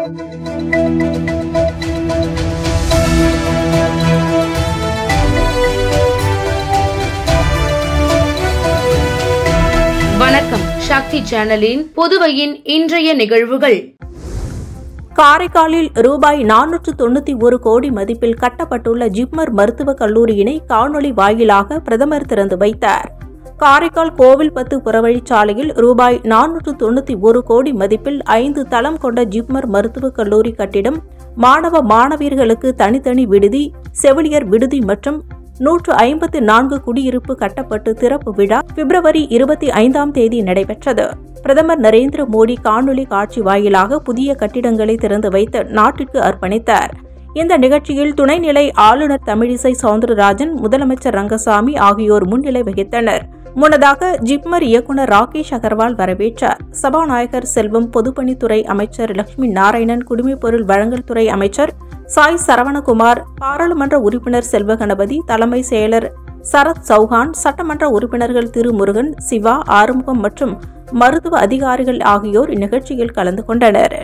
வணக்கம். சக்தி சேனலின் புதுவையின் இன்றைய நிகழ்வுகள். காரைக்காலில் ரூபாய் 491 கோடி மதிப்பில் கட்டப்பட்டுள்ள ஜிப்மர் மருத்துவக் கல்லூரியினை காணொலி வாயிலாக பிரதமர் திறந்து வைத்தார். காரைக்கால் கோவில்பத்து புறவழிச்சாலையில் ரூபாய் 491 கோடி மதிப்பில் 5 தளம் கொண்ட ஜிப்மர் மருத்துவக் கல்லூரி கட்டிடம், மாணவ மாணவியர்களுக்கு தனித்தனி விடுதி, செவிலியர் விடுதி மற்றும் 154 குடியிருப்பு கட்டப்பட்டு திறப்பு விழா பிப்ரவரி 25ஆம் தேதி நடைபெற்றது. பிரதமர் நரேந்திர மோடி காணொலி காட்சி வாயிலாக புதிய கட்டிடங்களை திறந்து வைத்து நாட்டிற்கு அர்ப்பணித்தார். இந்த நிகழ்ச்சியில் துணைநிலை ஆளுநர் தமிழிசை சவுந்தரராஜன், முதலமைச்சர் ரங்கசாமி ஆகியோர் முன்னிலை வகித்தனர். முன்னதாக ஜிப்மர் இயக்குநர் ராகேஷ் அகர்வால் வரவேற்றார். சபாநாயகர் செல்வம், பொதுப்பணித்துறை அமைச்சர் லட்சுமி நாராயணன், குடிமைப்பொருள் வழங்கல் துறை அமைச்சர் சாய் சரவணகுமார், பாராளுமன்ற உறுப்பினர் செல்வகணபதி, தலைமை செயலர் சரத் சௌஹான், சட்டமன்ற உறுப்பினர்கள் திருமுருகன், சிவா, ஆறுமுகம் மற்றும் மருத்துவ அதிகாரிகள் ஆகியோர் இந்நிகழ்ச்சியில் கலந்து கொண்டனர்.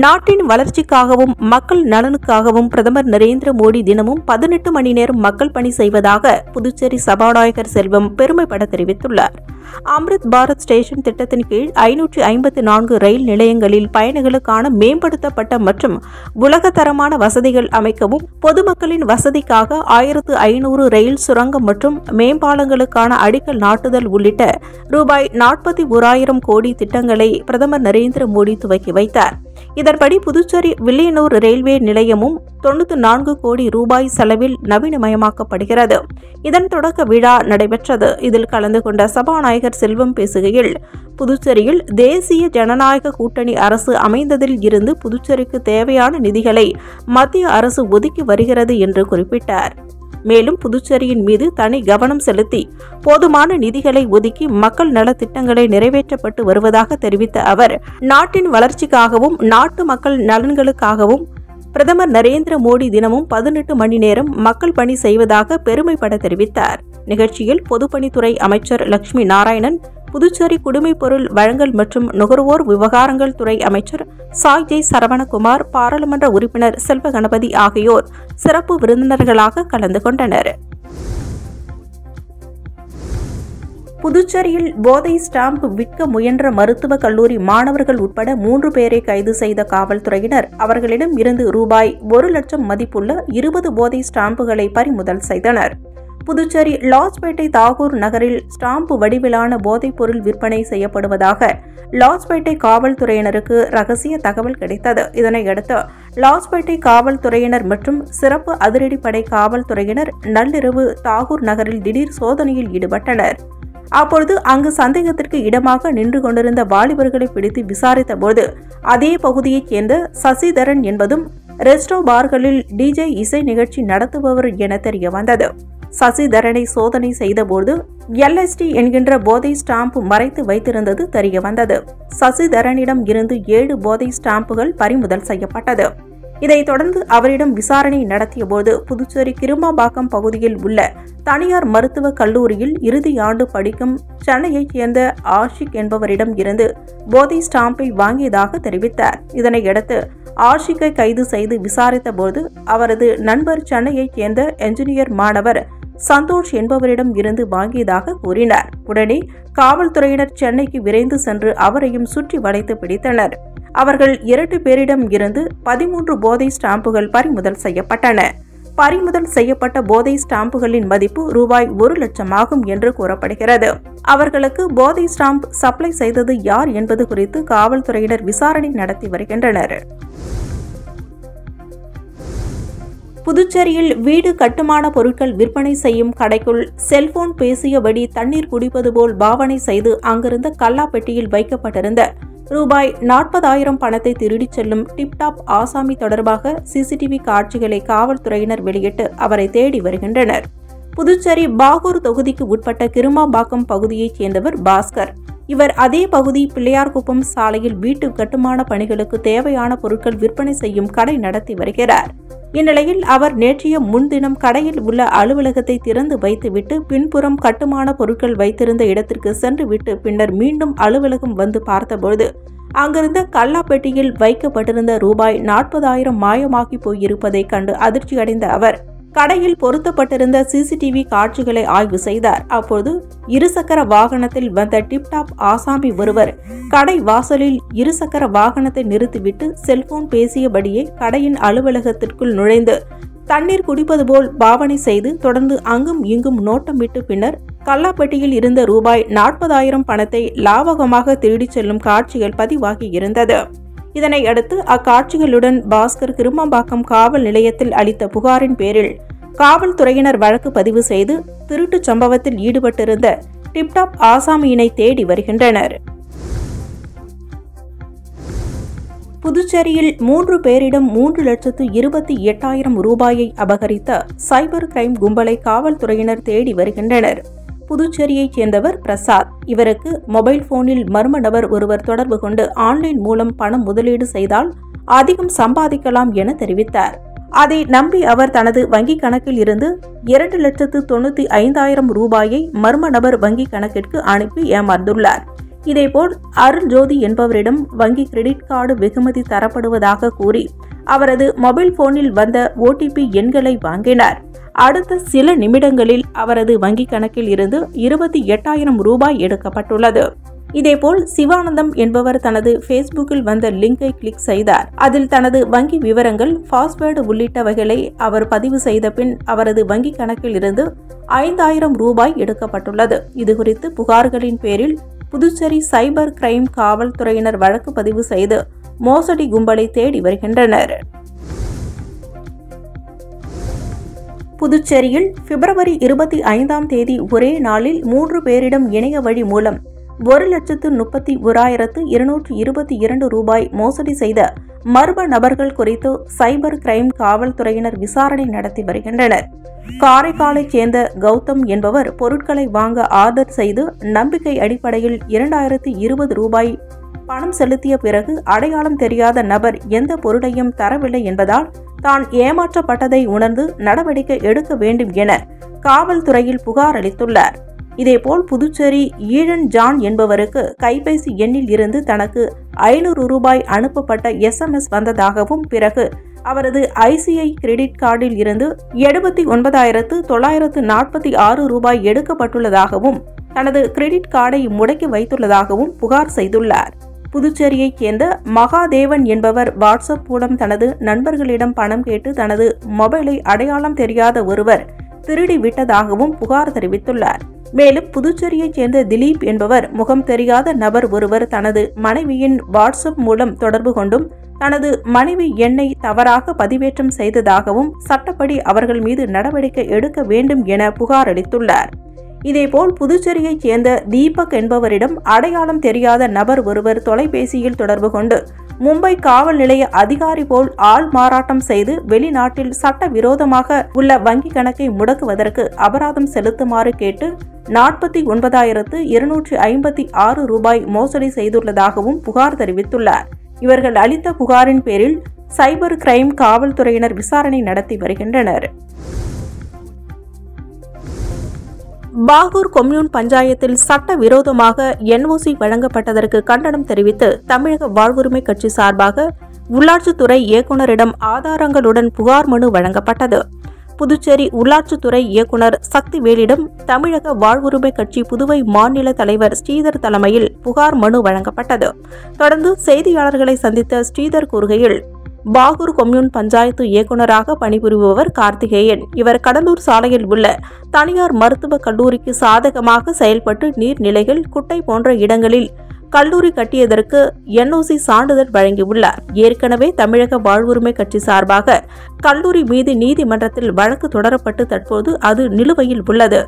நாட்டின் வளர்ச்சிக்காகவும் மக்கள் நலனுக்காகவும் பிரதமர் நரேந்திர மோடி தினமும் 18 மணி நேரம் மக்கள் பணி செய்வதாக புதுச்சேரி சபாநாயகர் செல்வம் பெருமைப்பட தெரிவித்துள்ளார். அம்ரித் பாரத் ஸ்டேஷன் திட்டத்தின் கீழ் 554 ரயில் நிலையங்களில் பயணிகளுக்கான மேம்படுத்தப்பட்ட மற்றும் உலகத்தரமான வசதிகள் அமைக்கவும், பொதுமக்களின் வசதிக்காக 1500 ரயில் சுரங்கம் மற்றும் மேம்பாலங்களுக்கான அடிக்கல் நாட்டுதல் உள்ளிட்ட ரூபாய் 41,000 கோடி திட்டங்களை பிரதமர் நரேந்திர மோடி துவக்கி வைத்தார். இதன்படி புதுச்சேரி வில்லியனூர் ரயில்வே நிலையமும் 94 கோடி ரூபாய் செலவில் நவீனமயமாக்கப்படுகிறது. இதன் தொடக்க விழா நடைபெற்றது. இதில் கலந்து கொண்ட சபாநாயகர் செல்வம் பேசுகையில், புதுச்சேரியில் தேசிய ஜனநாயக கூட்டணி அரசு அமைந்ததில் இருந்து புதுச்சேரிக்கு தேவையான நிதிகளை மத்திய அரசு ஒதுக்கி வருகிறது என்று குறிப்பிட்டார். மேலும் புதுச்சேரியின் மீது தனி கவனம் செலுத்தி போதுமான நிதிகளை ஒதுக்கி மக்கள் நல திட்டங்களை நிறைவேற்றப்பட்டு வருவதாக தெரிவித்த அவர், நாட்டின் வளர்ச்சிக்காகவும் நாட்டு மக்கள் நலன்களுக்காகவும் பிரதமர் நரேந்திர மோடி தினமும் 18 மணி நேரம் மக்கள் பணி செய்வதாக பெருமைப்பட தெரிவித்தார். நிகழ்ச்சியில் பொதுப்பணித்துறை அமைச்சர் லட்சுமி நாராயணன், புதுச்சேரி குடிமைப்பொருள் வழங்கல் மற்றும் நுகர்வோர் விவகாரங்கள் துறை அமைச்சர் சாய் சரவணகுமார், பாராளுமன்ற உறுப்பினர் செல்வகணபதி ஆகியோர் சிறப்பு விருந்தினர்களாக கலந்து கொண்டனர். புதுச்சேரியில் போதை ஸ்டாம்ப் விற்க முயன்ற மருத்துவக் கல்லூரி மாணவர்கள் உட்பட 3 பேரை கைது செய்த காவல்துறையினர் அவர்களிடம் இருந்து ரூபாய் 1 லட்சம் மதிப்புள்ள 20 போதை ஸ்டாம்புகளை பறிமுதல் செய்தனர். புதுச்சேரி லாஸ்பேட்டை தாகூர் நகரில் ஸ்டாம்பு வடிவிலான போதைப் பொருள் விற்பனை செய்யப்படுவதாக லாஸ்பேட்டை காவல்துறையினருக்கு ரகசிய தகவல் கிடைத்தது. இதனையடுத்து லாஸ்பேட்டை காவல்துறையினர் மற்றும் சிறப்பு அதிரடிப்படை காவல்துறையினர் நள்ளிரவு தாகூர் நகரில் திடீர் சோதனையில் ஈடுபட்டனர். அப்பொழுது அங்கு சந்தேகத்திற்கு இடமாக நின்று கொண்டிருந்த வாலிபர்களை பிடித்து விசாரித்தபோது அதே பகுதியைச் சேர்ந்த சசிதரன் என்பதும் ரெஸ்டோ பார்களில் டிஜே இசை நிகழ்ச்சி நடத்துபவர் என தெரிய வந்தது. சசிதரனை சோதனை செய்தபோது LSD என்கின்ற போதை ஸ்டாம்ப் மறைத்து வைத்திருந்தது தெரிய வந்தது. சசிதரனிடம் இருந்து 7 போதை ஸ்டாம்புகள் பறிமுதல் செய்யப்பட்டது. இதைத் தொடர்ந்து அவரிடம் விசாரணை நடத்தியபோது புதுச்சேரி கிருமாம்பாக்கம் பகுதியில் உள்ள தனியார் மருத்துவக் கல்லூரியில் இறுதி ஆண்டு படிக்கும் சென்னையைச் சேர்ந்த ஆஷிக் என்பவரிடம் இருந்து போதை ஸ்டாம்பை வாங்கியதாக தெரிவித்தார். இதனையடுத்து ஆஷிக்கை கைது செய்து விசாரித்தபோது அவரது நண்பர் சென்னையைச் சேர்ந்த என்ஜினியர் மாணவர் சந்தோஷ் என்பவரிடம் இருந்து வாங்கியதாக கூறினார். உடனே காவல்துறையினர் சென்னைக்கு விரைந்து சென்று அவரையும் சுற்றி வளைத்து பிடித்தனர். அவர்கள் 2 பேரிடம் இருந்து 13 போதை ஸ்டாம்புகள் பறிமுதல் செய்யப்பட்டன. பறிமுதல் செய்யப்பட்ட போதை ஸ்டாம்புகளின் மதிப்பு ரூபாய் 1 லட்சம் ஆகும் என்று கூறப்படுகிறது. அவர்களுக்கு போதை ஸ்டாம்ப் சப்ளை செய்தது யார் என்பது குறித்து காவல்துறையினர் விசாரணை நடத்தி வருகின்றனர். புதுச்சேரியில் வீடு கட்டுமான பொருட்கள் விற்பனை செய்யும் கடைக்குள் செல்போன் பேசியபடி தண்ணீர் குடிப்பது போல் பாவனை செய்து அங்கிருந்த கல்லா பெட்டியில் வைக்கப்பட்டிருந்த ரூபாய் 40,000 பணத்தை திருடிச் செல்லும் டிப்டாப் ஆசாமி தொடர்பாக CCTV காட்சிகளை காவல்துறையினர் வெளியிட்டு அவரை தேடி வருகின்றனர். புதுச்சேரி பாகூர் தொகுதிக்கு உட்பட்ட கிருமாம்பாக்கம் பகுதியைச் சேர்ந்தவர் பாஸ்கர். இவர் அதே பகுதி பிள்ளையார்குப்பம் சாலையில் வீட்டு கட்டுமான பணிகளுக்கு தேவையான பொருட்கள் விற்பனை செய்யும் கடை நடத்தி வருகிறார். இந்நிலையில் அவர் நேற்றைய முன்தினம் கடையில் உள்ள அலுவலகத்தை திறந்து வைத்துவிட்டு பின்புறம் கட்டுமான பொருட்கள் வைத்திருந்த இடத்திற்கு சென்றுவிட்டு பின்னர் மீண்டும் அலுவலகம் வந்து பார்த்தபோது அங்கிருந்த கல்லாப்பெட்டியில் வைக்கப்பட்டிருந்த ரூபாய் 40,000 மாயமாகி போயிருப்பதை கண்டு அதிர்ச்சியடைந்த அவர் கடையில் பொருத்தப்பட்டிருந்த சிசிடிவி காட்சிகளை ஆய்வு செய்தார். அப்போது இருசக்கர வாகனத்தில் வந்த டிப்டாப் ஆசாமி ஒருவர் கடை வாசலில் இருசக்கர வாகனத்தை நிறுத்திவிட்டு செல்போன் பேசியபடியே கடையின் அலுவலகத்திற்குள் நுழைந்து தண்ணீர் குடிப்பது போல் பாவனை செய்து தொடர்ந்து அங்கும் இங்கும் நோட்டமிட்டு பின்னர் கல்லாப்பெட்டியில் இருந்த ரூபாய் 40,000 பணத்தை லாவகமாக திருடிச் செல்லும் காட்சிகள் பதிவாகி இருந்தது. இதனை அடுத்து அக்காட்சிகளுடன் பாஸ்கர் கிருமம்பாக்கம் காவல் நிலையத்தில் அளித்த புகாரின் பேரில் காவல்துறையினர் வழக்கு பதிவு செய்து திருட்டுச் சம்பவத்தில் ஈடுபட்டிருந்த டிப்டாப் ஆசாமியினை தேடி வருகின்றனர். புதுச்சேரியில் 3 பேரிடம் 3,28,000 ரூபாயை அபகரித்த சைபர் கிரைம் கும்பலை காவல்துறையினர் தேடி வருகின்றனர். புதுச்சேரியைச் சேர்ந்தவர் பிரசாத். இவருக்கு மொபைல் போனில் மர்ம நபர் ஒருவர் தொடர்பு கொண்டு ஆன்லைன் மூலம் பணம் முதலீடு செய்தால் அதிகம் சம்பாதிக்கலாம் என தெரிவித்தார். அதை நம்பி அவர் தனது வங்கிக் கணக்கில் இருந்து 2,95,000 ரூபாயை மர்ம நபர் வங்கிக் கணக்கிற்கு அனுப்பி ஏமாந்துள்ளார். இதேபோல் அருள்ஜோதி என்பவரிடம் வங்கி கிரெடிட் கார்டு வெகுமதி தரப்படுவதாக கூறி அவரது மொபைல் போனில் வந்த OTP எண்களை வாங்கினார். அடுத்த சில நிமிடங்களில் அவரது வங்கிக் கணக்கில் இருந்து 28,000 ரூபாய் எடுக்கப்பட்டுள்ளது. இதேபோல் சிவானந்தம் என்பவர் தனது பேஸ்புக்கில் வந்த லிங்கை கிளிக் செய்தார். அதில் தனது வங்கி விவரங்கள், பாஸ்வேர்டு உள்ளிட்டவைகளை அவர் பதிவு செய்த பின் அவரது வங்கிக் கணக்கில் இருந்து 5,000 ரூபாய் எடுக்கப்பட்டுள்ளது. இதுகுறித்து புகார்களின் பேரில் புதுச்சேரி சைபர் கிரைம் காவல்துறையினர் வழக்கு பதிவு செய்து மோசடி கும்பலை தேடி வருகின்றனர். புதுச்சேரியில் பிப்ரவரி 25ஆம் தேதி ஒரே நாளில் 3 பேரிடம் இணைய வழி மூலம் 1,31,222 ரூபாய் மோசடி செய்த மர்ம நபர்கள் குறித்து சைபர் கிரைம் காவல்துறையினர் விசாரணை நடத்தி வருகின்றனர். காரைக்காலைச் சேர்ந்த கௌதம் என்பவர் பொருட்களை வாங்க ஆர்டர் செய்து நம்பிக்கை அடிப்படையில் 2,020 ரூபாய் பணம் செலுத்திய பிறகு அடையாளம் தெரியாத நபர் எந்த பொருளையும் தரவில்லை என்பதால் தான் ஏமாற்றப்பட்டதை உணர்ந்து நடவடிக்கை எடுக்க வேண்டும் என காவல்துறையில் புகார் அளித்துள்ளார். இதேபோல் புதுச்சேரி ஈழன் ஜான் என்பவருக்கு கைபேசி எண்ணில் இருந்து தனக்கு 500 ரூபாய் அனுப்பப்பட்ட SMS வந்ததாகவும் பிறகு அவரது ICI கிரெடிட் கார்டில் இருந்து 79,946 ரூபாய் எடுக்கப்பட்டுள்ளதாகவும் தனது கிரெடிட் கார்டை முடக்கி வைத்துள்ளதாகவும் புகார் செய்துள்ளார். புதுச்சேரியைச் சேர்ந்த மகாதேவன் என்பவர் வாட்ஸ்அப் மூலம் தனது நண்பர்களிடம் பணம் கேட்டு தனது மொபைலை அடையாளம் தெரியாத ஒருவர் திருடி விட்டதாகவும் புகார் தெரிவித்துள்ளார். மேலும் புதுச்சேரியைச் சேர்ந்த திலீப் என்பவர் முகம் தெரியாத நபர் ஒருவர் தனது மனைவியின் வாட்ஸ்அப் மூலம் தொடர்பு கொண்டும் தனது மனைவி எண்ணை தவறாக பதிவேற்றம் செய்ததாகவும் சட்டப்படி அவர்கள் மீது நடவடிக்கை எடுக்க வேண்டும் என புகார் அளித்துள்ளார். இதேபோல் புதுச்சேரியைச் சேர்ந்த தீபக் என்பவரிடம் அடையாளம் தெரியாத நபர் ஒருவர் தொலைபேசியில் தொடர்பு கொண்டு மும்பை காவல் நிலைய அதிகாரி போல் ஆள் மாறாட்டம் செய்து வெளிநாட்டில் சட்டவிரோதமாக உள்ள வங்கி கணக்கை முடக்குவதற்கு அபராதம் செலுத்துமாறு கேட்டு 49,256 ரூபாய் மோசடி செய்துள்ளதாகவும் புகார் தெரிவித்துள்ளார். இவர்கள் அளித்த புகாரின் பேரில் சைபர் கிரைம் காவல்துறையினர் விசாரணை நடத்தி வருகின்றனர். பாகூர் கொம்யூன் பஞ்சாயத்தில் சட்டவிரோதமாக NOC வழங்கப்பட்டதற்கு கண்டனம் தெரிவித்து தமிழக வாழ்வுரிமை கட்சி சார்பாக உள்ளாட்சித்துறை இயக்குநரிடம் ஆதாரங்களுடன் புகார் மனு வழங்கப்பட்டது. புதுச்சேரி உள்ளாட்சித்துறை இயக்குநர் சக்திவேலிடம் தமிழக வாழ்வுரிமை கட்சி புதுவை மாநில தலைவர் ஸ்ரீதர் தலைமையில் புகார் மனு வழங்கப்பட்டது. தொடர்ந்து செய்தியாளர்களை சந்தித்த ஸ்ரீதர் கூறுகையில், பாகூர் கொம்யூன் பஞ்சாயத்து இயக்குநராக பணிபுரிபவர் கார்த்திகேயன். இவர் கடலூர் சாலையில் உள்ள தனியார் மருத்துவக் கல்லூரிக்கு சாதகமாக செயல்பட்டு நீர்நிலைகள், குட்டை போன்ற இடங்களில் கல்லூரி கட்டியதற்கு NOC சான்றிதழ் வழங்கியுள்ளார். ஏற்கனவே தமிழக வாழ்வுரிமை கட்சி சார்பாக கல்லூரி மீது நீதிமன்றத்தில் வழக்கு தொடரப்பட்டு தற்போது அது நிலுவையில் உள்ளது.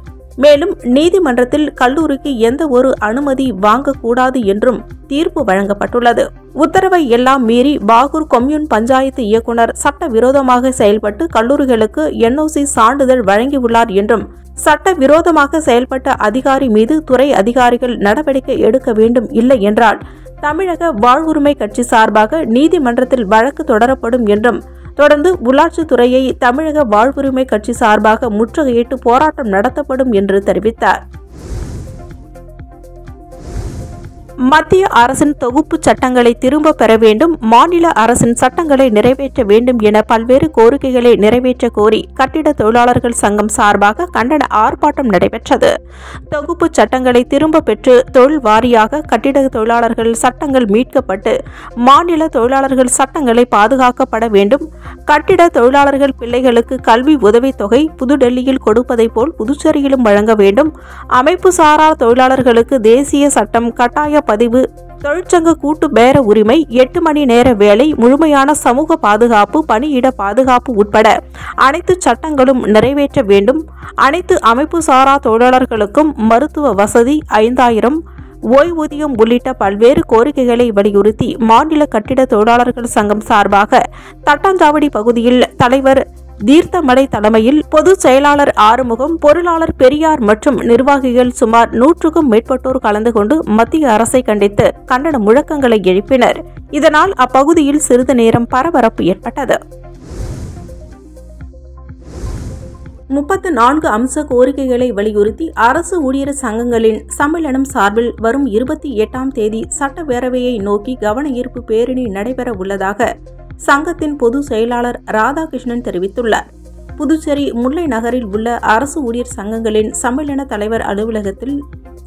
மேலும் நீதிமன்றத்தில் கல்லூரிக்கு எந்த ஒரு அனுமதி வாங்கக்கூடாது என்றும் தீர்ப்பு வழங்கப்பட்டுள்ளது. உத்தரவை எல்லாம் மீறி பாகூர் கொம்யூன் பஞ்சாயத்து இயக்குநர் சட்டவிரோதமாக செயல்பட்டு கல்லூரிகளுக்கு NOC சான்றிதழ் வழங்கியுள்ளார் என்றும் சட்டவிரோதமாக செயல்பட்ட அதிகாரி மீது துறை அதிகாரிகள் நடவடிக்கை எடுக்க வேண்டும், இல்லை என்றால் தமிழக வாழ்வுரிமை கட்சி சார்பாக நீதிமன்றத்தில் வழக்கு தொடரப்படும் என்றும் தொடர்ந்து உள்ளாட்சித்துறையை தமிழக வாழ்வுரிமை கட்சி சார்பாக முற்றுகையிட்டு போராட்டம் நடத்தப்படும் என்று தெரிவித்தார். மத்திய அரசின் தொகுப்பு சட்டங்களை திரும்ப பெற வேண்டும், மாநில அரசின் சட்டங்களை நிறைவேற்ற வேண்டும் என பல்வேறு கோரிக்கைகளை நிறைவேற்ற கோரி கட்டிட தொழிலாளர்கள் சங்கம் சார்பாக கண்டன ஆர்ப்பாட்டம் நடைபெற்றது. தொகுப்பு சட்டங்களை திரும்ப பெற்று தொழில் வாரியாக கட்டிட தொழிலாளர்கள் சட்டங்கள் மீட்கப்பட்டு மாநில தொழிலாளர்கள் சட்டங்களை பாதுகாக்கப்பட வேண்டும். கட்டிட தொழிலாளர்கள் பிள்ளைகளுக்கு கல்வி உதவித்தொகை புதுடெல்லியில் கொடுப்பதை போல் புதுச்சேரியிலும் வழங்க வேண்டும். அமைப்பு சாரா தொழிலாளர்களுக்கு தேசிய சட்டம் கட்டாய பதிவு, தொழிற்சங்க கூட்டு பேர உரிமை, 8 மணி நேர வேலை, முழுமையான சமூக பாதுகாப்பு, பணியிட பாதுகாப்பு உட்பட அனைத்து சட்டங்களும் நிறைவேற்ற வேண்டும். அனைத்து அமைப்பு சாரா தொழிலாளர்களுக்கும் மருத்துவ வசதி, 5000 ஓய்வூதியம் உள்ளிட்ட பல்வேறு கோரிக்கைகளை வலியுறுத்தி மாநில கட்டிட தொழிலாளர்கள் சங்கம் சார்பாக தட்டாஞ்சாவடி பகுதியில் தலைவர் தீர்த்தமலை தலைமையில் பொதுச் செயலாளர் ஆறுமுகம், பொருளாளர் பெரியார் மற்றும் நிர்வாகிகள் சுமார் 100க்கும் மேற்பட்டோர் கலந்து கொண்டு மத்திய அரசை கண்டித்து கண்டன முழக்கங்களை எழுப்பினர். இதனால் அப்பகுதியில் சிறிது நேரம் பரபரப்பு ஏற்பட்டது. 34 அம்ச கோரிக்கைகளை வலியுறுத்தி அரசு ஊழியர் சங்கங்களின் சம்மேளனம் சார்பில் வரும் 28ஆம் தேதி சட்டப்பேரவையை நோக்கி கவன ஈர்ப்பு பேரணி நடைபெற உள்ளதாக சங்கத்தின் பொதுச் செயலாளர் ராதாகிருஷ்ணன் தெரிவித்துள்ளார். புதுச்சேரி முல்லை நகரில் உள்ள அரசு ஊழியர் சங்கங்களின் சம்மேளன தலைவர் அலுவலகத்தில்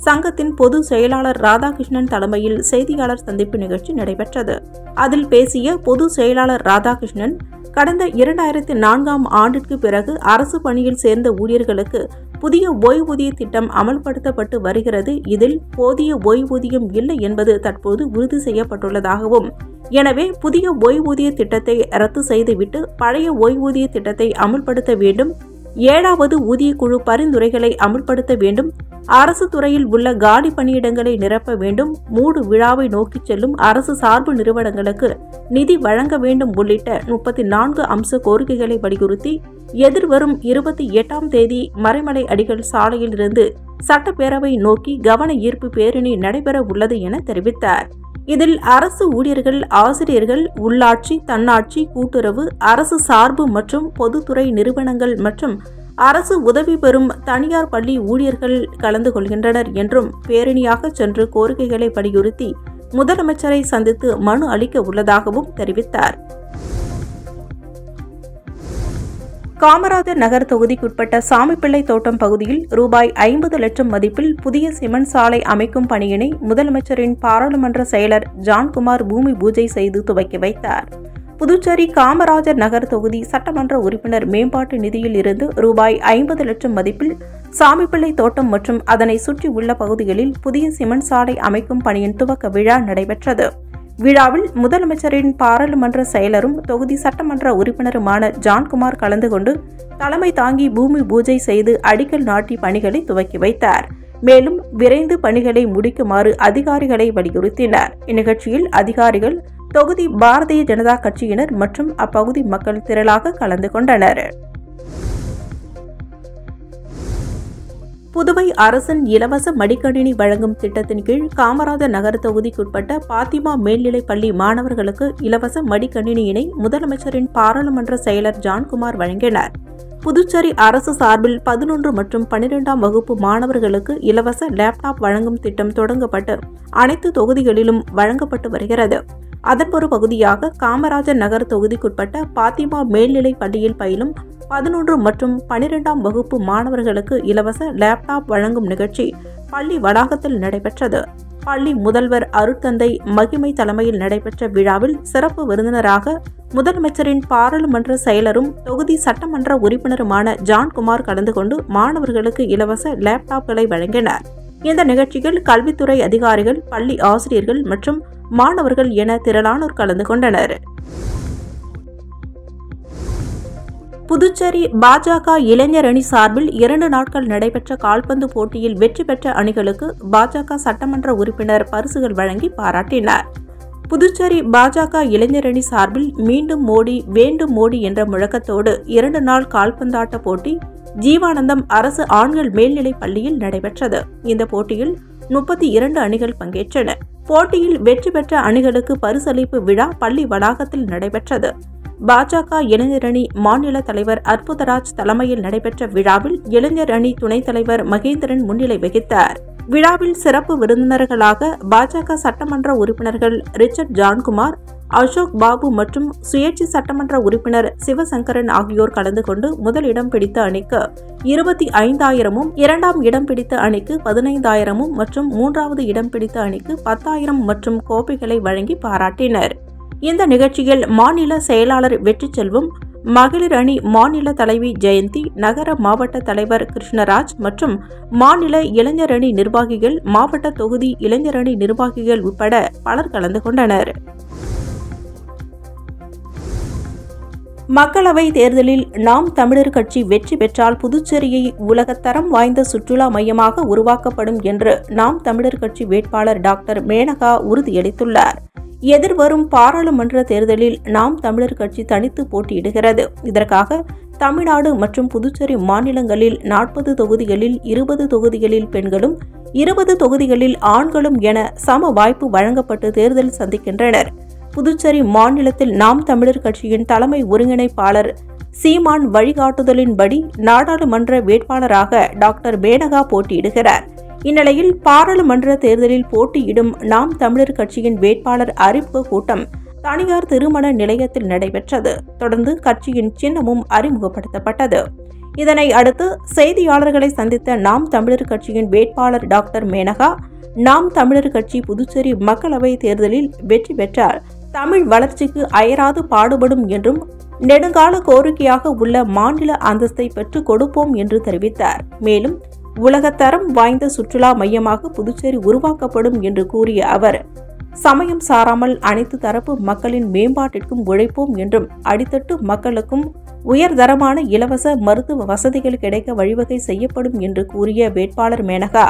சங்கத்தின் பொதுச் செயலாளர் ராதாகிருஷ்ணன் தலைமையில் செய்தியாளர் சந்திப்பு நிகழ்ச்சி நடைபெற்றது. அதில் பேசிய பொதுச் செயலாளர் ராதாகிருஷ்ணன், கடந்த 2004ஆம் ஆண்டிற்கு பிறகு அரசு பணியில் சேர்ந்த ஊழியர்களுக்கு புதிய ஓய்வூதிய திட்டம் அமல்படுத்தப்பட்டு வருகிறது. இதில் போதிய ஓய்வூதியம் இல்லை என்பது தற்போது உறுதி செய்யப்பட்டுள்ளதாகவும், எனவே புதிய ஓய்வூதிய திட்டத்தை ரத்து செய்துவிட்டு பழைய ஓய்வூதிய திட்டத்தை அமல்படுத்த வேண்டும். 7வது ஊதியக்குழு பரிந்துரைகளை அமல்படுத்த வேண்டும். அரசு துறையில் உள்ள காலி பணியிடங்களை நிரப்ப வேண்டும். மூடு விழாவை நோக்கி செல்லும் அரசு சார்பு நிறுவனங்களுக்கு நிதி வழங்க வேண்டும் உள்ளிட்ட 34 அம்ச கோரிக்கைகளை வலியுறுத்தி எதிர்வரும் 28ஆம் தேதி மறைமலை அடிகள் சாலையில் இருந்து சட்டப்பேரவை நோக்கி கவன ஈர்ப்பு பேரணி நடைபெற உள்ளது என தெரிவித்தார். இதில் அரசு ஊழியர்கள், ஆசிரியர்கள், உள்ளாட்சி, தன்னாட்சி, கூட்டுறவு, அரசு சார்பு மற்றும் பொதுத்துறை நிறுவனங்கள் மற்றும் அரசு உதவி பெறும் தனியார் பள்ளி ஊழியர்கள் கலந்து கொள்கின்றனர் என்றும் பேரணியாக சென்று கோரிக்கைகளை வலியுறுத்தி முதலமைச்சரை சந்தித்து மனு அளிக்க உள்ளதாகவும் தெரிவித்தார். காமராஜர் நகர் தொகுதிக்குட்பட்ட சாமிப்பிள்ளை தோட்டம் பகுதியில் ரூபாய் 50 லட்சம் மதிப்பில் புதிய சிமெண்ட் சாலை அமைக்கும் பணியினை முதலமைச்சரின் பாராளுமன்ற செயலர் ஜான்குமார் பூமி பூஜை செய்து துவக்கி வைத்தார். புதுச்சேரி காமராஜர் நகர் தொகுதி சட்டமன்ற உறுப்பினர் மேம்பாட்டு நிதியில் இருந்து ரூபாய் 50 லட்சம் மதிப்பில் சாமிப்பிள்ளை தோட்டம் மற்றும் அதனை சுற்றி உள்ள பகுதிகளில் புதிய சிமெண்ட் சாலை அமைக்கும் பணியின் துவக்க விழா நடைபெற்றது. விழாவில் முதலமைச்சரின் பாராளுமன்ற செயலரும் தொகுதி சட்டமன்ற உறுப்பினருமான ஜான்குமார் கலந்து கொண்டு தலைமை தாங்கி பூமி பூஜை செய்து அடிக்கல் நாட்டி பணிகளை துவக்கி வைத்தார். மேலும் விரைந்து பணிகளை முடிக்குமாறு அதிகாரிகளை வலியுறுத்தினார். இந்நிகழ்ச்சியில் அதிகாரிகள், தொகுதி பாரதிய ஜனதா கட்சியினர் மற்றும் அப்பகுதி மக்கள் திரளாக கலந்து கொண்டனர். புதுவை அரசின் இலவச மடிக்கணினி வழங்கும் திட்டத்தின் கீழ் காமராஜர் நகர் தொகுதிக்குட்பட்ட பாத்திமா மேல்நிலைப் பள்ளி மாணவர்களுக்கு இலவச மடிக்கணினியினை முதலமைச்சரின் பாராளுமன்ற செயலர் ஜான்குமார் வழங்கினார். புதுச்சேரி அரசு சார்பில் 11 மற்றும் 12ஆம் வகுப்பு மாணவர்களுக்கு இலவச லேப்டாப் வழங்கும் திட்டம் தொடங்கப்பட்டு அனைத்து தொகுதிகளிலும் வழங்கப்பட்டு வருகிறது. அதன் ஒரு பகுதியாக காமராஜர் நகர் தொகுதிக்குட்பட்ட பாத்திமா மேல்நிலைப் பள்ளியில் பயிலும் 11 மற்றும் 12ஆம் வகுப்பு மாணவர்களுக்கு இலவச லேப்டாப் வழங்கும் நிகழ்ச்சி பள்ளி வளாகத்தில் நடைபெற்றது. பள்ளி முதல்வர் அருட்தந்தை மகிமை தலைமையில் நடைபெற்ற விழாவில் சிறப்பு விருந்தினராக முதலமைச்சரின் பாராளுமன்ற செயலரும் தொகுதி சட்டமன்ற உறுப்பினருமான ஜான்குமார் கலந்து கொண்டு மாணவர்களுக்கு இலவச லேப்டாப்களை வழங்கினார். இந்த நிகழ்ச்சியில் கல்வித்துறை அதிகாரிகள், பள்ளி ஆசிரியர்கள் மற்றும் மாணவர்கள் என திரளானோர் கலந்து கொண்டனர். புதுச்சேரி பாஜக இளைஞர் அணி சார்பில் 2 நாட்கள் நடைபெற்ற கால்பந்து போட்டியில் வெற்றி பெற்ற அணிகளுக்கு பாஜக சட்டமன்ற உறுப்பினர் பரிசுகள் வழங்கி பாராட்டினார். புதுச்சேரி பாஜக இளைஞர் அணி சார்பில் மீண்டும் மோடி, வேண்டும் மோடி என்ற முழக்கத்தோடு 2 நாள் கால்பந்தாட்ட போட்டி ஜீவானந்தம் அரசு ஆண்கள் மேல்நிலைப் பள்ளியில் நடைபெற்றது. இந்த போட்டியில் 32 அணிகள் பங்கேற்றன. போட்டியில் வெற்றி பெற்ற அணிகளுக்கு பரிசளிப்பு விழா பள்ளி வளாகத்தில் நடைபெற்றது. பாஜக இளைஞர் அணி மாநில தலைவர் அற்புதராஜ் தலைமையில் நடைபெற்ற விழாவில் இளைஞர் அணி துணைத் தலைவர் மகேந்திரன் முன்னிலை வகித்தார். விழாவில் சிறப்பு விருந்தினர்களாக பாஜக சட்டமன்ற உறுப்பினர்கள் ரிச்சர்ட் ஜான்குமார், அசோக் பாபு மற்றும் சுயேட்சை சட்டமன்ற உறுப்பினர் சிவசங்கரன் ஆகியோர் கலந்து கொண்டு முதல் இடம் பிடித்த அணிக்கு 25,000 இரண்டாம் இடம் பிடித்த அணிக்கு 15,000 மற்றும் மூன்றாவது இடம் பிடித்த அணிக்கு 10,000 மற்றும் கோப்பைகளை வழங்கி பாராட்டினர். இந்த நிகழ்ச்சியில் மாநில செயலாளர் வெற்றிச்செல்வம், மகளிர் அணி மாநில தலைவி ஜெயந்தி, நகர மாவட்ட தலைவர் கிருஷ்ணராஜ் மற்றும் மாநில இளைஞர் அணி நிர்வாகிகள், மாவட்ட தொகுதி இளைஞர் அணி நிர்வாகிகள் உட்பட பலர் கலந்து கொண்டனர். மக்களவை தேர்தலில் நாம் தமிழர் கட்சி வெற்றி பெற்றால் புதுச்சேரியை உலகத்தரம் வாய்ந்த சுற்றுலா மையமாக உருவாக்கப்படும் என்று நாம் தமிழர் கட்சி வேட்பாளர் டாக்டர் மேனகா உறுதியளித்துள்ளார். எதிர்வரும் பாராளுமன்ற தேர்தலில் நாம் தமிழர் கட்சி தனித்து போட்டியிடுகிறது. இதற்காக தமிழ்நாடு மற்றும் புதுச்சேரி மாநிலங்களில் 40 தொகுதிகளில் 20 தொகுதிகளில் பெண்களும் 20 தொகுதிகளில் ஆண்களும் என சம வாய்ப்பு வழங்கப்பட்டு தேர்தல் சந்திக்கின்றனர். புதுச்சேரி மாநிலத்தில் நாம் தமிழர் கட்சியின் தலைமை ஒருங்கிணைப்பாளர் சீமான் வழிகாட்டுதலின்படி நாடாளுமன்ற வேட்பாளராக டாக்டர் மேனகா போட்டியிடுகிறார். இந்நிலையில் பாராளுமன்ற தேர்தலில் போட்டியிடும் நாம் தமிழர் கட்சியின் வேட்பாளர் அறிமுக கூட்டம் தனியார் திருமண நிலையத்தில் நடைபெற்றது. தொடர்ந்து கட்சியின் சின்னமும் அறிமுகப்படுத்தப்பட்டது. இதனை அடுத்து செய்தியாளர்களை சந்தித்த நாம் தமிழர் கட்சியின் வேட்பாளர் டாக்டர் மேனகா, நாம் தமிழர் கட்சி புதுச்சேரி மக்களவை தேர்தலில் வெற்றி பெற்றால் தமிழ் வளர்ச்சிக்கு அயராது பாடுபடும் என்றும் நெடுங்கால கோரிக்கையாக உள்ள மாநில அந்தஸ்தை பெற்றுக் கொடுப்போம் என்று தெரிவித்தார். மேலும் உலகத்தரம் வாய்ந்த சுற்றுலா மையமாக புதுச்சேரி உருவாக்கப்படும் என்று கூறிய அவர், சமயம் சாராமல் அனைத்து தரப்பு மக்களின் மேம்பாட்டிற்கும் உழைப்போம் என்றும் அடித்தட்டு மக்களுக்கும் உயர்தரமான இலவச மருத்துவ வசதிகள் கிடைக்க வழிவகை செய்யப்படும் என்று கூறிய வேட்பாளர் மேனகா,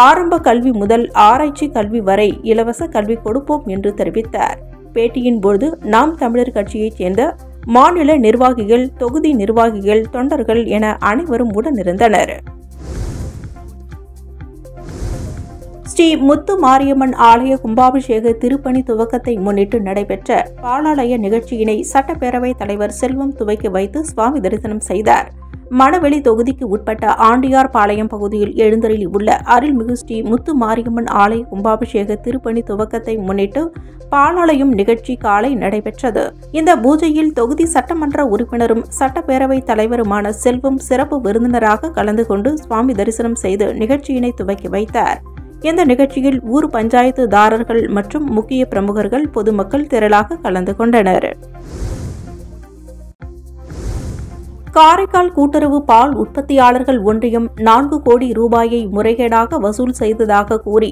ஆரம்ப கல்வி முதல் ஆராய்ச்சி கல்வி வரை இலவச கல்வி கொடுப்போம் என்று தெரிவித்தார். பேட்டியின் போது நாம் தமிழர் கட்சியைச் சேர்ந்த மாநில நிர்வாகிகள், தொகுதி நிர்வாகிகள், தொண்டர்கள் என அனைவரும் உடனிருந்தனர். ஸ்ரீ முத்து மாரியம்மன் ஆலய கும்பாபிஷேக திருப்பணி துவக்கத்தை முன்னிட்டு நடைபெற்ற பாலாலய நிகழ்ச்சியினை சட்டப்பேரவைத் தலைவர் செல்வம் துவக்கி வைத்து சுவாமி தரிசனம் செய்தார். மணவெளி தொகுதிக்கு உட்பட்ட ஆண்டியார் பாளையம் பகுதியில் எழுந்தருளி உள்ள அருள்மிகு ஸ்ரீ முத்து மாரியம்மன் ஆலய கும்பாபிஷேக திருப்பணி துவக்கத்தை முன்னிட்டு பாலாலயம் நிகழ்ச்சி காலை நடைபெற்றது. இந்த பூஜையில் தொகுதி சட்டமன்ற உறுப்பினரும் சட்டப்பேரவைத் தலைவருமான செல்வம் சிறப்பு விருந்தினராக கலந்து கொண்டு சுவாமி தரிசனம் செய்து நிகழ்ச்சியினை துவக்கி வைத்தார். இந்த நிகழ்ச்சியில் ஊர் பஞ்சாயத்துதாரர்கள் மற்றும் முக்கிய பிரமுகர்கள், பொதுமக்கள் திரளாக கலந்து கொண்டனர். காரைக்கால் கூட்டுறவு பால் உற்பத்தியாளர்கள் ஒன்றியம் 4 கோடி ரூபாயை முறைகேடாக வசூல் செய்ததாக கூறி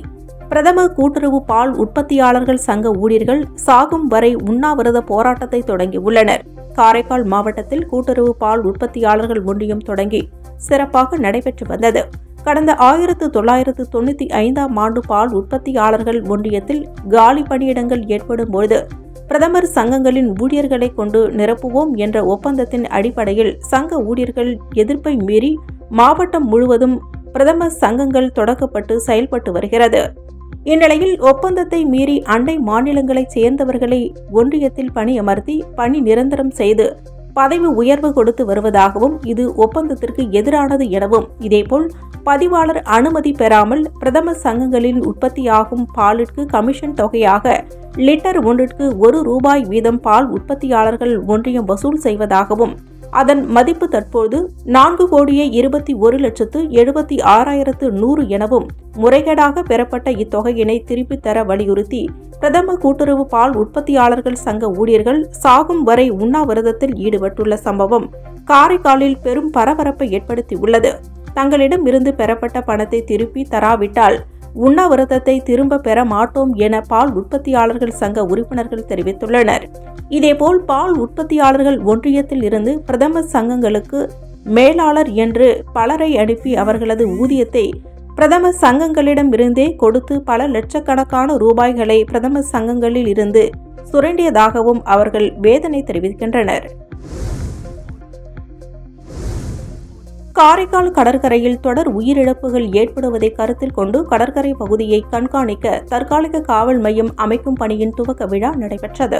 பிரதமர் கூட்டுறவு பால் உற்பத்தியாளர்கள் சங்க ஊழியர்கள் சாகும் வரை உண்ணாவிரத போராட்டத்தை தொடங்கியுள்ளனர். காரைக்கால் மாவட்டத்தில் கூட்டுறவு பால் உற்பத்தியாளர்கள் ஒன்றியம் தொடங்கி சிறப்பாக நடைபெற்று வந்தது. கடந்த 1995ஆம் ஆண்டு பால் உற்பத்தியாளர்கள் ஒன்றியத்தில் காலி பணியிடங்கள் ஏற்படும் பொழுது பிரதமர் சங்கங்களின் ஊழியர்களை கொண்டு நிரப்புவோம் என்ற ஒப்பந்தத்தின் அடிப்படையில் சங்க ஊழியர்கள் எதிர்ப்பை மீறி மாவட்டம் முழுவதும் பிரதமர் சங்கங்கள் தொடக்கப்பட்டு செயல்பட்டு வருகிறது. இந்நிலையில் ஒப்பந்தத்தை மீறி அண்டை மாநிலங்களைச் சேர்ந்தவர்களை ஒன்றியத்தில் பணியமர்த்தி பணி நிரந்தரம் செய்து பதவி உயர்வு கொடுத்து வருவதாகவும் இது ஒப்பந்தத்திற்கு எதிரானது எனவும், இதேபோல் பதிவாளர் அனுமதி பெறாமல் பிரதமர் சங்கங்களில் உற்பத்தியாகும் பாலிற்கு கமிஷன் தொகையாக லிட்டர் ஒன்றிற்கு ₹1 வீதம் பால் உற்பத்தியாளர்கள் ஒன்றியம் வசூல் செய்வதாகவும், அதன் மதிப்பு தற்போது 4,21,76,100 எனவும் முறைகேடாக பெறப்பட்ட இத்தொகையினை திருப்பித் தர வலியுறுத்தி பிரதம கூட்டுறவு பால் உற்பத்தியாளர்கள் சங்க ஊழியர்கள் சாகும் வரை உண்ணாவிரதத்தில் ஈடுபட்டுள்ள சம்பவம் காரைக்காலில் பெரும் பரபரப்பை ஏற்படுத்தியுள்ளது. தங்களிடம் இருந்து பெறப்பட்ட பணத்தை திருப்பி தராவிட்டால் உண்ணாவிரதத்தை திரும்ப பெற மாட்டோம் என பால் உற்பத்தியாளர்கள் சங்க உறுப்பினர்கள் தெரிவித்துள்ளனர். இதேபோல் பால் உற்பத்தியாளர்கள் ஒன்றியத்தில் இருந்து பிரதமர் சங்கங்களுக்கு மேலாளர் என்று பலரை அனுப்பி அவர்களது ஊதியத்தை பிரதமர் சங்கங்களிடம் இருந்தே கொடுத்து பல லட்சக்கணக்கான ரூபாய்களை பிரதமர் சங்கங்களில் இருந்து சுரண்டியதாகவும் அவர்கள் வேதனை தெரிவிக்கின்றனர். காரைக்கால் கடற்கரையில் தொடர் உயிரிழப்புகள் ஏற்படுவதை கருத்தில் கொண்டு கடற்கரை பகுதியை கண்காணிக்க தற்காலிக காவல் மையம் அமைக்கும் பணியின் துவக்க விழா நடைபெற்றது.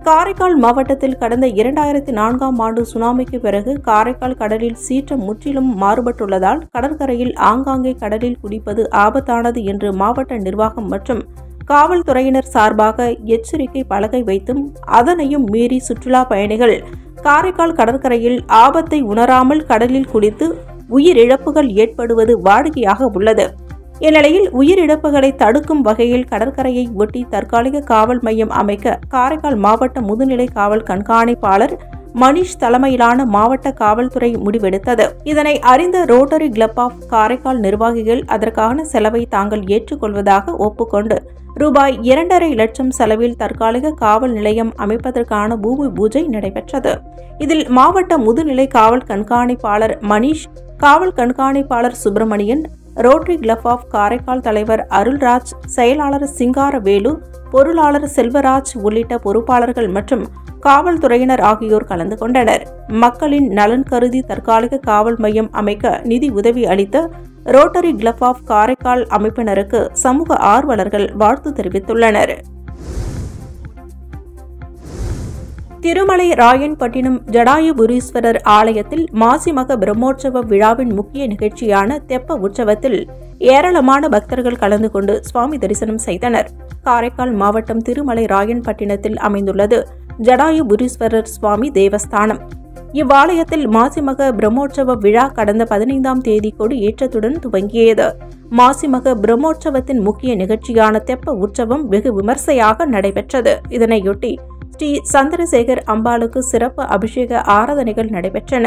காரைக்கால் மாவட்டத்தில் கடந்த 2004ஆம் ஆண்டு சுனாமிக்கு பிறகு காரைக்கால் கடலில் சீற்றம் முற்றிலும் மாறுபட்டுள்ளதால் கடற்கரையில் ஆங்காங்கே கடலில் குளிப்பது ஆபத்தானது என்று மாவட்ட நிர்வாகம் மற்றும் காவல்துறையினர் சார்பாக எச்சரிக்கை பலகை வைத்தும் அதனையும் மீறி சுற்றுலா பயணிகள் காரைக்கால் கடற்கரையில் ஆபத்தை உணராமல் கடலில் குளித்து உயிரிழப்புகள் ஏற்படுவது வாடிக்கையாக உள்ளது. இந்நிலையில் உயிரிழப்புகளை தடுக்கும் வகையில் கடற்கரையை ஒட்டி தற்காலிக காவல் மையம் அமைக்க காரைக்கால் மாவட்ட முதுநிலை காவல் கண்காணிப்பாளர் மணிஷ் தலைமையிலான மாவட்ட காவல்துறை முடிவெடுத்தது. இதனை அறிந்த ரோட்டரி கிளப் ஆஃப் காரைக்கால் நிர்வாகிகள் அதற்கான செலவை தாங்கள் ஏற்றுக்கொள்வதாக ஒப்புக்கொண்டு ரூபாய் 2.5 லட்சம் செலவில் தற்காலிக காவல் நிலையம் அமைப்பதற்கான பூமி பூஜை நடைபெற்றது. இதில் மாவட்ட முதுநிலை காவல் கண்காணிப்பாளர் மணிஷ், காவல் கண்காணிப்பாளர் Subramanian, Rotary Club of Karaikal தலைவர் அருள்ராஜ், செயலாளர் சிங்காரவேலு, பொருளாளர் செல்வராஜ் உள்ளிட்ட பொறுப்பாளர்கள் மற்றும் காவல்துறையினர் ஆகியோர் கலந்து கொண்டனர். மக்களின் நலன் கருதி தற்காலிக காவல் மையம் அமைக்க நிதி உதவி அளித்த ரோட்டரி கிளப் ஆஃப் காரைக்கால் அமைப்பினருக்கு சமூக ஆர்வலர்கள் வாழ்த்து தெரிவித்துள்ளனர். திருமலை ராயன்பட்டினம் ஜடாயுபுரீஸ்வரர் ஆலயத்தில் மாசிமக பிரம்மோற்சவ விழாவின் முக்கிய நிகழ்ச்சியான தெப்ப உற்சவத்தில் ஏராளமான பக்தர்கள் கலந்து கொண்டு சுவாமி தரிசனம் செய்தனர். காரைக்கால் மாவட்டம் திருமலை ராயன்பட்டினத்தில் அமைந்துள்ளது ஜடாயுபுரீஸ்வரர் சுவாமி தேவஸ்தானம். இவ்வாலயத்தில் மாசிமக பிரம்மோற்சவ விழா கடந்த 15ஆம் தேதி கொடி ஏற்றத்துடன் துவங்கியது. மாசிமக பிரம்மோற்சவத்தின் முக்கிய நிகழ்ச்சியான தெப்ப உற்சவம் வெகு விமர்சையாக நடைபெற்றது. இதனையொட்டி ஸ்ரீ சந்திரசேகர் அம்பாளுக்கு சிறப்பு அபிஷேக ஆராதனைகள் நடைபெற்றன.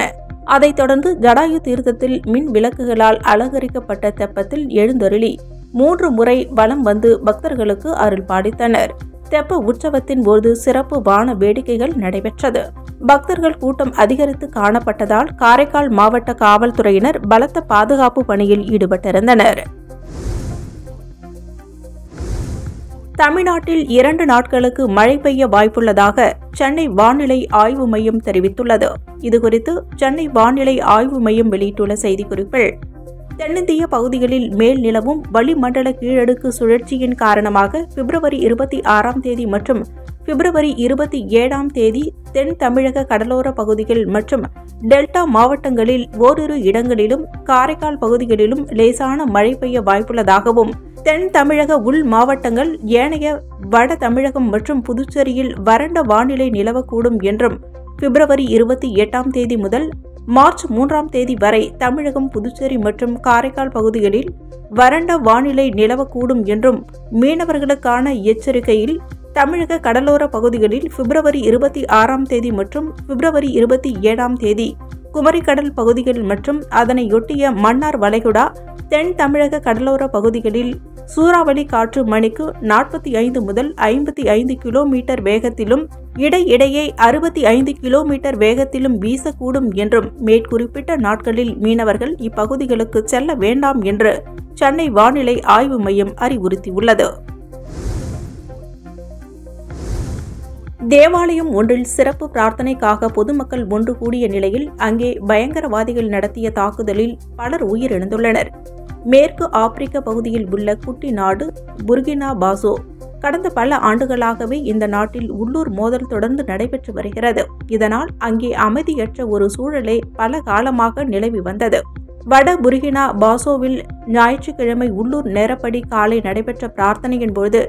அதைத் தொடர்ந்து ஜடாயு தீர்த்தத்தில் மின் விளக்குகளால் அலங்கரிக்கப்பட்ட தெப்பத்தில் எழுந்தருளி 3 முறை வலம் வந்து பக்தர்களுக்கு அருள் பாலித்தனர். தெப்ப உற்சவத்தின் போது சிறப்பு வான வேடிக்கைகள் நடைபெற்றது. பக்தர்கள் கூட்டம் அதிகரித்து காணப்பட்டதால் காரைக்கால் மாவட்ட காவல்துறையினர் பலத்த பாதுகாப்பு பணியில் ஈடுபட்டிருந்தனர். தமிழ்நாட்டில் 2 நாட்களுக்கு மழை பெய்ய வாய்ப்புள்ளதாக சென்னை வானிலை ஆய்வு மையம் தெரிவித்துள்ளது. இதுகுறித்து சென்னை வானிலை ஆய்வு மையம் வெளியிட்டுள்ள செய்திக்குறிப்பில், தென்னிந்திய பகுதிகளில் மேல் நிலவும் வளிமண்டல கீழடுக்கு சுழற்சியின் காரணமாக பிப்ரவரி 26ஆம் தேதி மற்றும் பிப்ரவரி 27ஆம் தேதி தென் தமிழக கடலோர பகுதிகள் மற்றும் டெல்டா மாவட்டங்களில் ஓரிரு இடங்களிலும் காரைக்கால் பகுதிகளிலும் லேசான மழை பெய்ய வாய்ப்புள்ளதாகவும், தென் தமிழக உள் மாவட்டங்கள் ஏனைய வட தமிழகம் மற்றும் புதுச்சேரியில் வறண்ட வானிலை நிலவக்கூடும் என்றும், பிப்ரவரி 28ஆம் தேதி முதல் மார்ச் 3ஆம் தேதி வரை தமிழகம், புதுச்சேரி மற்றும் காரைக்கால் பகுதிகளில் வறண்ட வானிலை நிலவக்கூடும் என்றும், மீனவர்களுக்கான எச்சரிக்கையில் தமிழக கடலோர பகுதிகளில் பிப்ரவரி 26ஆம் தேதி மற்றும் பிப்ரவரி 27ஆம் தேதி குமரிக்கடல் பகுதிகள் மற்றும் அதனையொட்டிய மன்னார் வளைகுடா, தென் தமிழக கடலோர பகுதிகளில் சூறாவளி காற்று மணிக்கு 45 முதல் 55 கிலோமீட்டர் வேகத்திலும் இடையிடையே 65 கிலோமீட்டர் வேகத்திலும் வீசக்கூடும் என்றும், மேற்குறிப்பிட்ட நாட்களில் மீனவர்கள் இப்பகுதிகளுக்கு செல்ல வேண்டாம் என்று சென்னை வானிலை ஆய்வு மையம் அறிவுறுத்தியுள்ளது. தேவாலயம் ஒன்றில் சிறப்பு பிரார்த்தனைக்காக பொதுமக்கள் ஒன்று கூடிய நிலையில் அங்கே பயங்கரவாதிகள் நடத்திய தாக்குதலில் பலர் உயிரிழந்துள்ளனர். மேற்கு ஆப்பிரிக்க பகுதியில் உள்ள குட்டி நாடு புர்கினா பாசோ. கடந்த பல ஆண்டுகளாகவே இந்த நாட்டில் உள்ளூர் மோதல் தொடர்ந்து நடைபெற்று வருகிறது. இதனால் அங்கே அமைதியற்ற ஒரு சூழலே பல காலமாக நிலவி வந்தது. வட புர்கினா பாசோவில் ஞாயிற்றுக்கிழமை உள்ளூர் நேரப்படி காலை நடைபெற்ற பிரார்த்தனையின் போது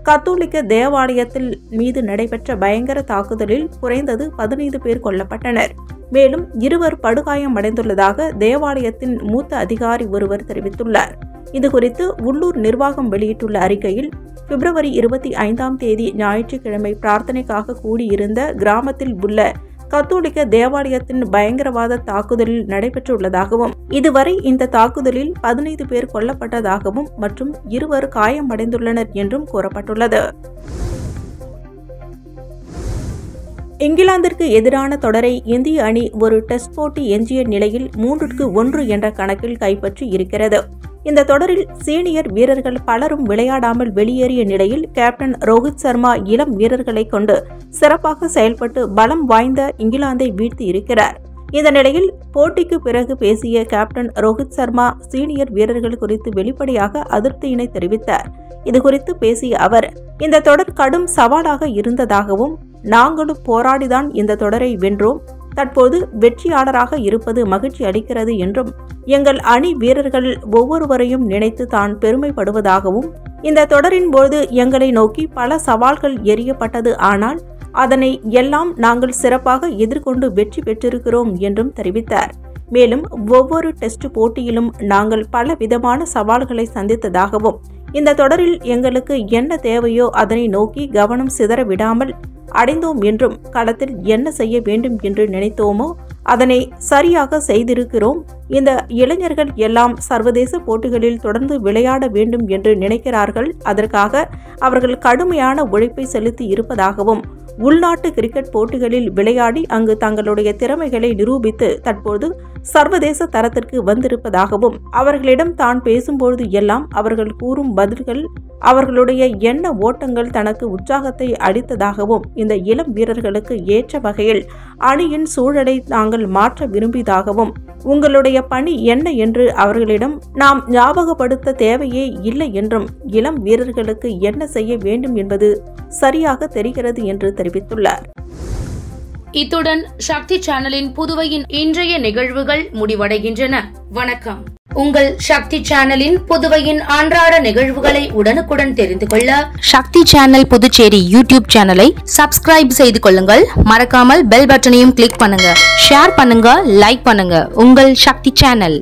கத்தோலிக்க தேவாலயத்தில் மீது நடைபெற்ற பயங்கர தாக்குதலில் குறைந்தது 15 பேர் கொல்லப்பட்டனர். மேலும் 2 படுகாயமடைந்துள்ளதாக தேவாலயத்தின் மூத்த அதிகாரி ஒருவர் தெரிவித்துள்ளார். இதுகுறித்து உள்ளூர் நிர்வாகம் வெளியிட்டுள்ள அறிக்கையில், பிப்ரவரி 25ஆம் தேதி ஞாயிற்றுக்கிழமை பிரார்த்தனைக்காக கூடியிருந்த கிராமத்தில் உள்ள கத்தோலிக்க தேவாலயத்தின் பயங்கரவாத தாக்குதலில் நடைபெற்றுள்ளதாகவும், இதுவரை இந்த தாக்குதலில் 15 பேர் கொல்லப்பட்டதாகவும் மற்றும் 2 காயமடைந்துள்ளனர் என்றும் கூறப்பட்டுள்ளது. இங்கிலாந்திற்கு எதிரான தொடரை இந்திய அணி ஒரு டெஸ்ட் போட்டி எஞ்சிய நிலையில் 3-1 என்ற கணக்கில் கைப்பற்றி இருக்கிறது. இந்த தொடரில் சீனியர் வீரர்கள் பலரும் விளையாடாமல் வெளியேறிய நிலையில் கேப்டன் ரோஹித் சர்மா இளம் வீரர்களை கொண்டு சிறப்பாக செயல்பட்டு பலம் வாய்ந்த இங்கிலாந்தை வீழ்த்தி இருக்கிறார். இந்த நிலையில் போட்டிக்கு பிறகு பேசிய கேப்டன் ரோஹித் சர்மா சீனியர் வீரர்கள் குறித்து வெளிப்படையாக அதிருப்தியினை தெரிவித்தார். இதுகுறித்து பேசிய அவர், இந்த தொடர் கடும் சவாலாக இருந்ததாகவும் நாங்களும் போராடிதான் இந்த தொடரை வென்றோம். தற்போது வெற்றியாளராக இருப்பது மகிழ்ச்சி அளிக்கிறது என்றும் எங்கள் அணி வீரர்கள் ஒவ்வொருவரையும் நினைத்து தான் பெருமைப்படுவதாகவும் இந்த தொடரின் போது எங்களை நோக்கி பல சவால்கள் எறியப்பட்டது, ஆனால் அதனை எல்லாம் நாங்கள் சிறப்பாக எதிர்கொண்டு வெற்றி பெற்றிருக்கிறோம் என்றும் தெரிவித்தார். மேலும் ஒவ்வொரு டெஸ்ட் போட்டியிலும் நாங்கள் பல விதமான சவால்களை சந்தித்ததாகவும் இந்த தொடரில் எங்களுக்கு என்ன தேவையோ அதனை நோக்கி கவனம் சிதற விடாமல் அடைந்தோம் என்றும் களத்தில் என்ன செய்ய வேண்டும் என்று நினைத்தோமோ அதனை சரியாக செய்திருக்கிறோம். இந்த இளைஞர்கள் எல்லாம் சர்வதேச போட்டிகளில் தொடர்ந்து விளையாட வேண்டும் என்று நினைக்கிறார்கள். அதற்காக அவர்கள் கடுமையான உழைப்பை செலுத்தி இருப்பதாகவும் உள்நாட்டு கிரிக்கெட் போட்டிகளில் விளையாடி அங்கு தங்களுடைய திறமைகளை நிரூபித்து தற்போது சர்வதேச தரத்திற்கு வந்திருப்பதாகவும் அவர்களிடம் தான் பேசும்பொழுது எல்லாம் அவர்கள் கூறும் பதில்கள் அவர்களுடைய எண்ண ஓட்டங்கள் தனக்கு உற்சாகத்தை அளித்ததாகவும் இந்த இளம் வீரர்களுக்கு ஏற்ற வகையில் அணியின் சூழலை நாங்கள் மாற்ற விரும்பியதாகவும் உங்களுடைய பணி என்ன என்று அவர்களிடம் நாம் ஞாபகப்படுத்த தேவையே இல்லை என்றும் இளம் வீரர்களுக்கு என்ன செய்ய வேண்டும் என்பது சரியாக தெரிகிறது என்று தெரிவித்துள்ளார். இத்துடன் சக்தி சேனலின் புதுவையின் இன்றைய நிகழ்வுகள் முடிவடைகின்றன. வணக்கம். உங்கள் சக்தி சேனலின் புதுவையின் அன்றாட நிகழ்வுகளை உடனுக்குடன் தெரிந்து கொள்ள சக்தி சேனல் புதுச்சேரி யூடியூப் சேனலை சப்ஸ்கிரைப் செய்து கொள்ளுங்கள். மறக்காமல் பெல் பட்டனையும் கிளிக் பண்ணுங்க, ஷேர் பண்ணுங்க, லைக் பண்ணுங்க. உங்கள் சக்தி சேனல்.